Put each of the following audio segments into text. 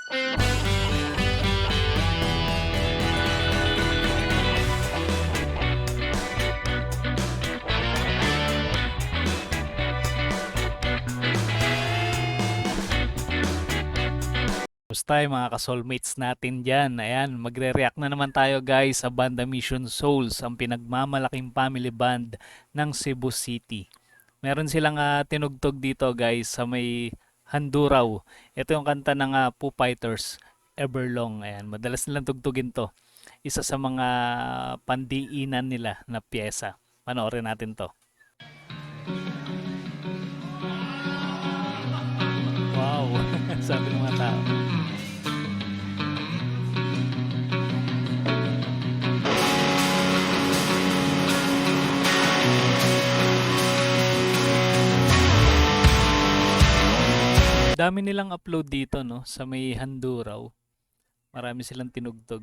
Basta mga ka-soulmates natin dyan. Ayan, magre-react na naman tayo guys sa Banda Mission Souls, ang pinagmamalaking family band ng Cebu City. Meron silang tinugtog dito guys sa may Handuraw. Ito yung kanta ng Foo Fighters, Everlong. Ayan, madalas nilang tugtugin to. Isa sa mga pandiinan nila na pyesa. Panoorin natin to. Wow, sabi ng mga tao. Dami nilang upload dito no sa may Handuraw. Marami silang tinugtog.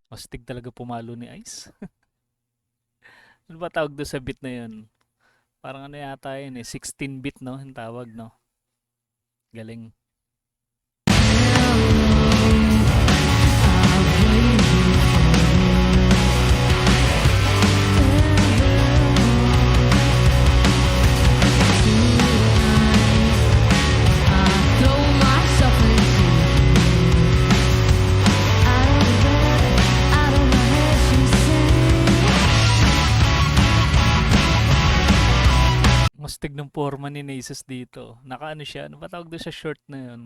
Mastig talaga pumalo ni Ice. Ano ba tawag doon sa beat na yun? Parang ano yata yun eh, 16-bit no, yung tawag no. Galing. Mastig ng forma ni Nasus dito. Nakaano siya, ano ba tawag doon sa short na yun?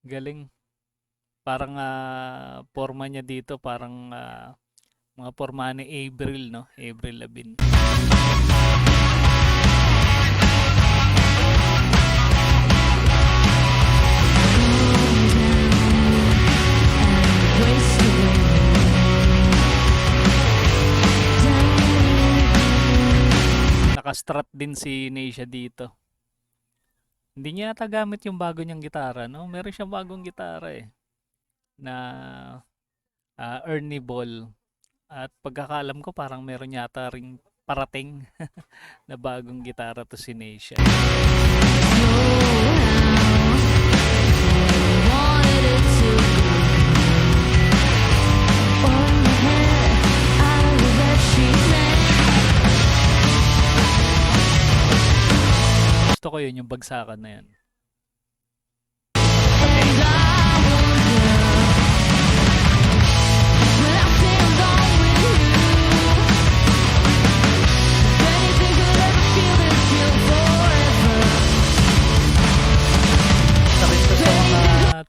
Galing. Parang forma niya dito, parang mga forma ni Avril, no? Avril Lavigne. Naka-strat din si Neisha dito. Hindi niya yata gamit yung bago niyang gitara, no? Meron siyang bagong gitara eh. Na Ernie Ball. At pagkakaalam ko parang meron yata ring parating na bagong gitara to si Neisha. Gusto ko yun, yung bagsakan na yan.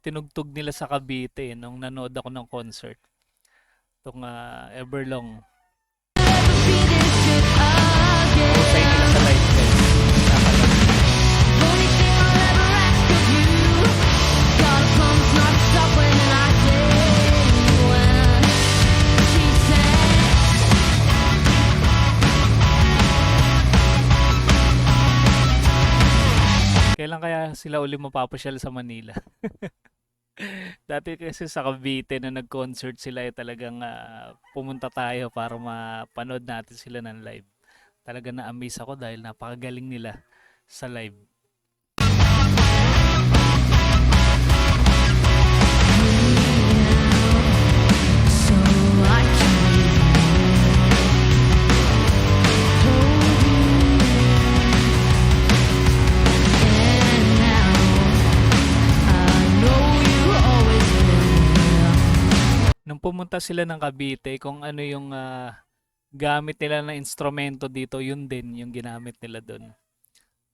Tinugtog nila sa Cavite nung nanood ako ng concert. Itong Everlong. Husay nila sa live guys. Kailan kaya sila uli mapapasyal sa Manila? Dati kasi sa Cavite na nag-concert sila talagang pumunta tayo para mapanood natin sila ng live. Talaga na-amaze ako dahil napakagaling nila sa live. Nung pumunta sila ng Cavite, kung ano yung gamit nila na instrumento dito, yun din yung ginamit nila doon.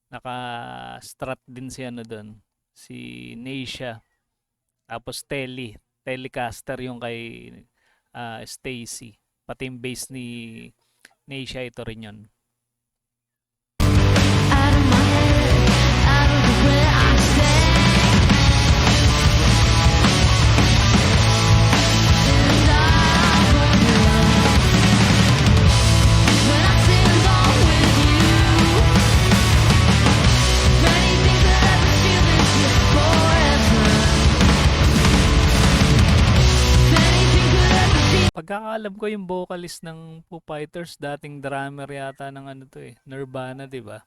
Naka-strat din si ano doon, si Neisha. Tapos Telecaster yung kay Stacy. Pati yung bass ni Neisha, ito rin yun. Pagkakaalam ko yung vocalist ng Foo Fighters, dating drummer yata ng ano to eh, Nirvana, 'di ba?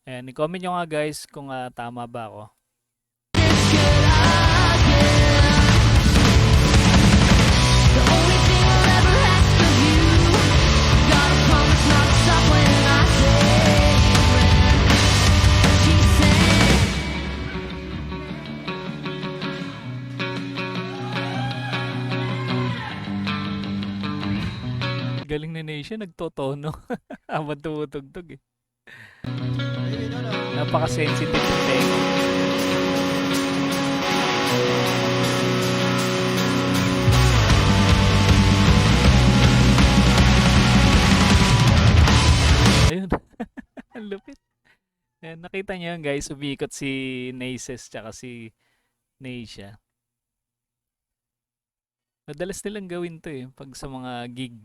Ayan, i-comment nyo nga guys kung tama ba ako. Galing ni Nation, nagtotono. Habang tumutugtog eh. Napaka-sensitive ng tenga. Ayun. Ang lupit. Ayan, nakita niyo yun guys, umikot si Naces tsaka si Neisha. Madalas nilang gawin to eh, pag sa mga gig.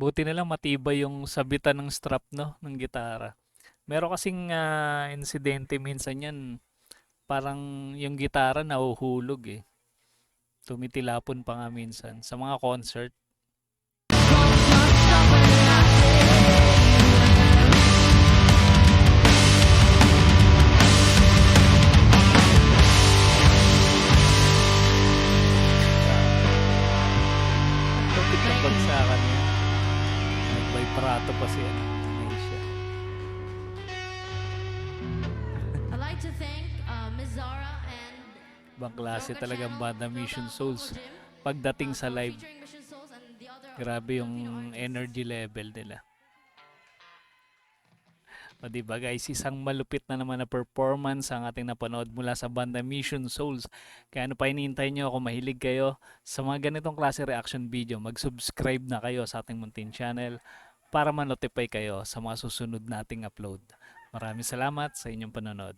Buti na lang matibay yung sabitan ng strap no ng gitara. Meron kasing insidente minsan yan, parang yung gitara nahuhulog eh. Tumitilapon pa nga minsan sa mga concert. Lupit ng bagsakan niya. Nag-vibrato pa siya. Siya. I'd like to thank Ms. Zara and Ibang klase Zoka talagang Channel, banda Mission Zelda Souls. Vocal Gym, Pagdating sa for live, featuring Mission Souls and the other grabe yung Filipino artists. energy level nila. O diba guys, isang malupit na naman na performance ang ating napanood mula sa banda Mission Souls. Kaya ano pa hinihintay nyo, kung mahilig kayo sa mga ganitong klase reaction video, mag-subscribe na kayo sa ating muntin channel para ma-notify kayo sa mga susunod nating upload. Maraming salamat sa inyong panonood.